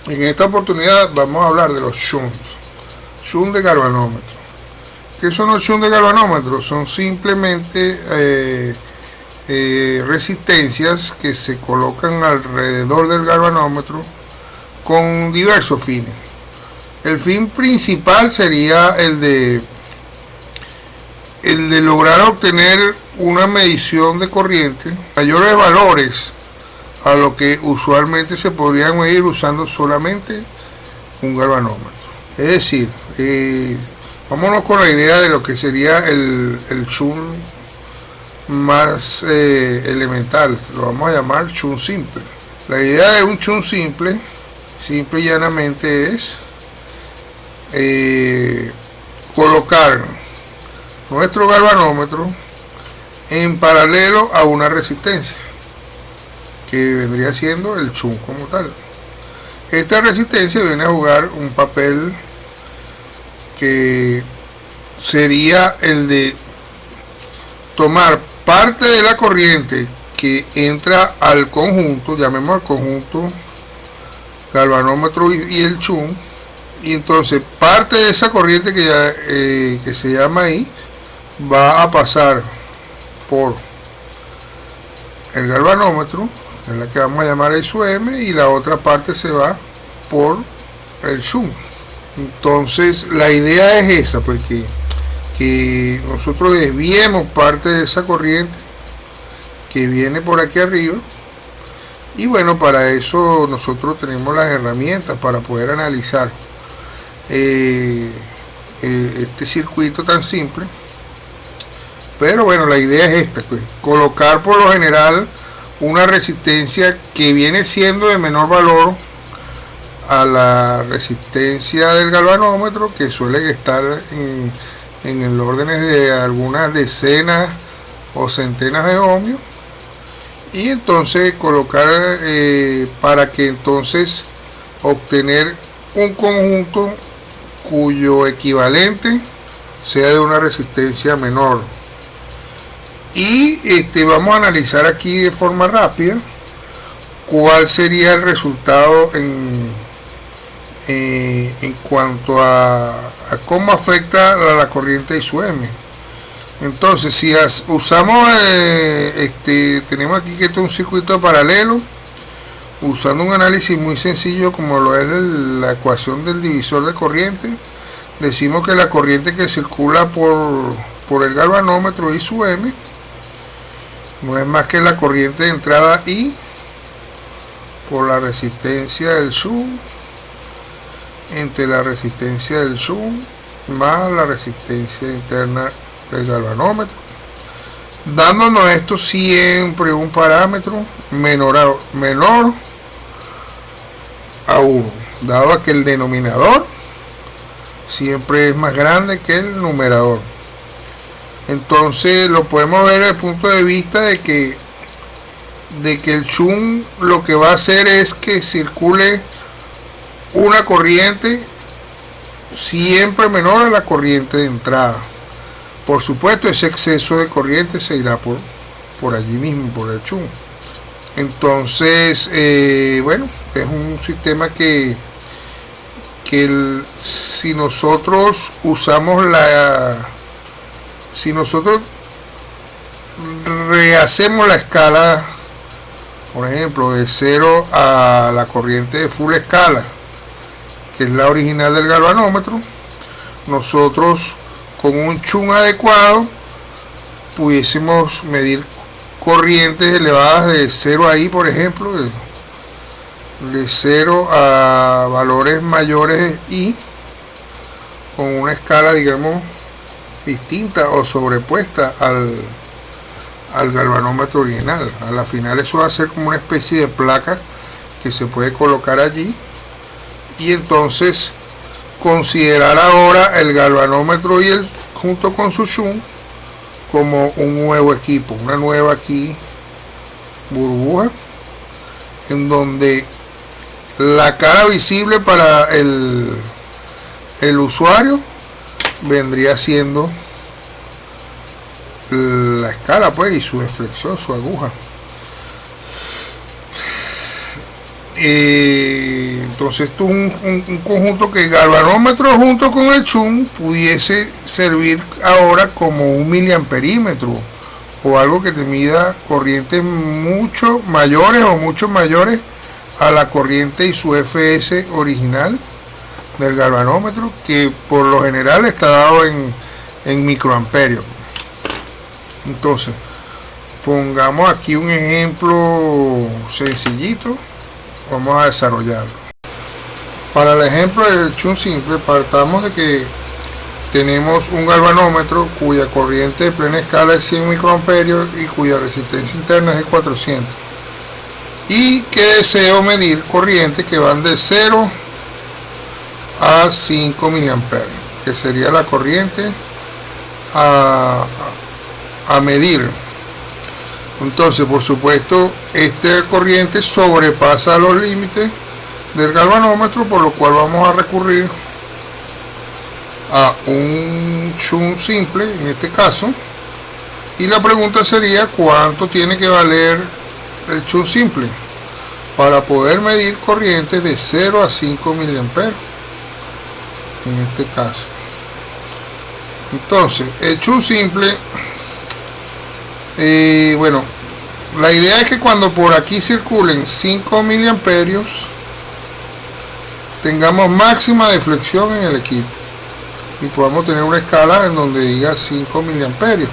En esta oportunidad vamos a hablar de los shunts, shunt de galvanómetro. ¿Qué son los shunts de galvanómetro? Son simplemente resistencias que se colocan alrededor del galvanómetro con diversos fines. El fin principal sería el de lograr obtener una medición de corriente, mayores valores a lo que usualmente se podrían medir usando solamente un galvanómetro. Es decir, vámonos con la idea de lo que sería el shunt más elemental, lo vamos a llamar shunt simple. La idea de un shunt simple y llanamente es colocar nuestro galvanómetro en paralelo a una resistencia que vendría siendo el shunt como tal. Esta resistencia viene a jugar un papel que sería el de tomar parte de la corriente que entra al conjunto, llamemos al conjunto galvanómetro y el shunt, y entonces parte de esa corriente que se llama ahí va a pasar por el galvanómetro, en la que vamos a llamar SUM, y la otra parte se va por el shunt. Entonces la idea es esa, pues que nosotros desviemos parte de esa corriente que viene por aquí arriba, y bueno, para eso nosotros tenemos las herramientas para poder analizar este circuito tan simple. Pero bueno, la idea es esta, pues, colocar por lo general una resistencia que viene siendo de menor valor a la resistencia del galvanómetro, que suele estar en el orden de algunas decenas o centenas de ohmios, y entonces colocar para que entonces obtener un conjunto cuyo equivalente sea de una resistencia menor. Y vamos a analizar aquí de forma rápida cuál sería el resultado en cuanto a cómo afecta a la corriente SUM. Entonces, si usamos tenemos aquí que esto es un circuito paralelo, usando un análisis muy sencillo como lo es la ecuación del divisor de corriente, decimos que la corriente que circula por el galvanómetro SUM no es más que la corriente de entrada I por la resistencia del shunt entre la resistencia del shunt más la resistencia interna del galvanómetro, dándonos esto siempre un parámetro menor a 1, dado a que el denominador siempre es más grande que el numerador. Entonces lo podemos ver desde el punto de vista de que el shunt lo que va a hacer es que circule una corriente siempre menor a la corriente de entrada. Por supuesto, ese exceso de corriente se irá por allí mismo, por el shunt. Entonces, bueno, es un sistema que si nosotros rehacemos la escala, por ejemplo, de 0 a la corriente de full escala, que es la original del galvanómetro, nosotros con un shunt adecuado pudiésemos medir corrientes elevadas de 0 ahí, por ejemplo, de 0 a valores mayores I, con una escala, digamos, distinta o sobrepuesta al galvanómetro original. A la final eso va a ser como una especie de placa que se puede colocar allí, y entonces considerar ahora el galvanómetro y junto con su shunt como un nuevo equipo, una nueva aquí burbuja, en donde la cara visible para el usuario vendría siendo la escala, pues, y su deflexión, su aguja. Entonces esto es un conjunto que el galvanómetro junto con el chun pudiese servir ahora como un miliamperímetro o algo que te mida corrientes mucho mayores a la corriente y su FS original del galvanómetro, que por lo general está dado en microamperios. Entonces pongamos aquí un ejemplo sencillito, vamos a desarrollarlo. Para el ejemplo del chun simple, partamos de que tenemos un galvanómetro cuya corriente de plena escala es 100 microamperios y cuya resistencia interna es de 400, y que deseo medir corrientes que van de 0 a 5 miliamperios, que sería la corriente a medir. Entonces, por supuesto, esta corriente sobrepasa los límites del galvanómetro, por lo cual vamos a recurrir a un chun simple en este caso, y la pregunta sería cuánto tiene que valer el chun simple para poder medir corrientes de 0 a 5 miliamperios en este caso. Entonces el chun simple, bueno, la idea es que cuando por aquí circulen 5 miliamperios tengamos máxima deflexión en el equipo y podamos tener una escala en donde diga 5 miliamperios,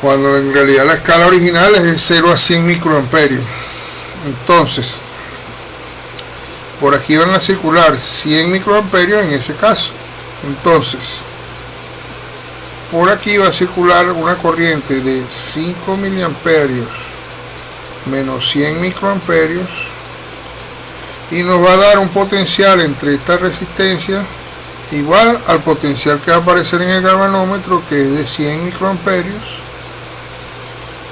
cuando en realidad la escala original es de 0 a 100 microamperios. Entonces por aquí van a circular 100 microamperios en ese caso. Entonces por aquí va a circular una corriente de 5 miliamperios menos 100 microamperios y nos va a dar un potencial entre esta resistencia igual al potencial que va a aparecer en el galvanómetro, que es de 100 microamperios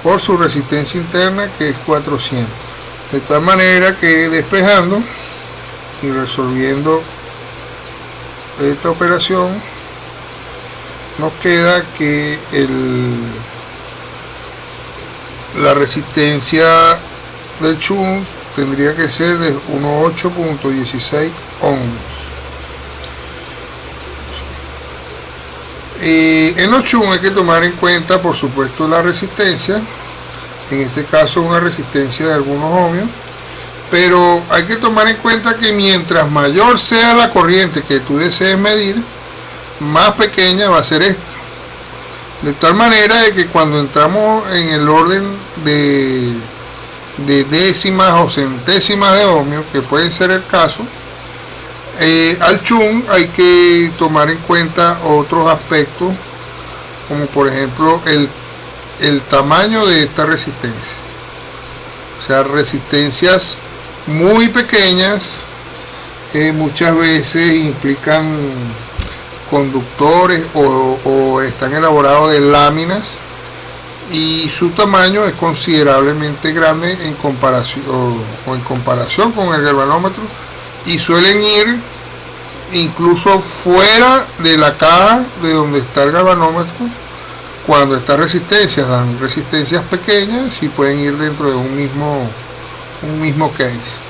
por su resistencia interna, que es 400. De tal manera que despejando y resolviendo esta operación nos queda que la resistencia del chun tendría que ser de unos 8.16 ohms. En los chun hay que tomar en cuenta, por supuesto, la resistencia, en este caso una resistencia de algunos ohmios, pero hay que tomar en cuenta que mientras mayor sea la corriente que tú desees medir, más pequeña va a ser esta, de tal manera de que cuando entramos en el orden de décimas o centésimas de ohmios, que puede ser el caso, al chun hay que tomar en cuenta otros aspectos, como por ejemplo el tamaño de esta resistencia. O sea, resistencias muy pequeñas muchas veces implican conductores o están elaborados de láminas, y su tamaño es considerablemente grande en comparación con el galvanómetro, y suelen ir incluso fuera de la caja de donde está el galvanómetro. Cuando estas resistencias dan resistencias pequeñas y pueden ir dentro de un mismo case.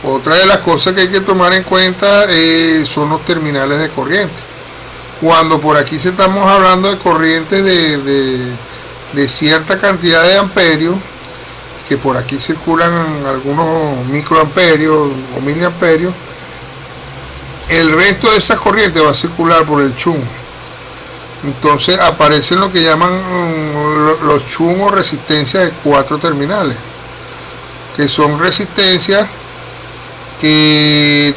Otra de las cosas que hay que tomar en cuenta son los terminales de corriente. Cuando por aquí estamos hablando de corrientes de cierta cantidad de amperios, que por aquí circulan algunos microamperios o miliamperios, el resto de esas corrientes va a circular por el chun. Entonces aparecen lo que llaman los chun o resistencias de 4 terminales, que son resistencias que,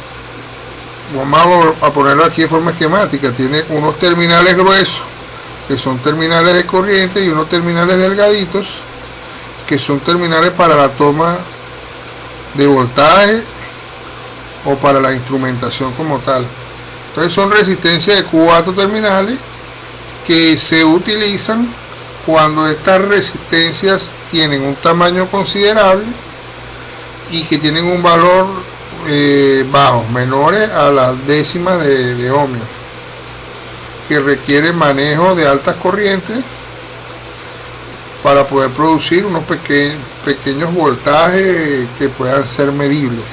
vamos a ponerlo aquí de forma esquemática, tiene unos terminales gruesos, que son terminales de corriente, y unos terminales delgaditos, que son terminales para la toma de voltaje o para la instrumentación como tal. Entonces son resistencias de 4 terminales que se utilizan cuando estas resistencias tienen un tamaño considerable y que tienen un valor bajo, menores a las décimas de ohmios, que requiere manejo de altas corrientes para poder producir unos pequeños voltajes que puedan ser medibles.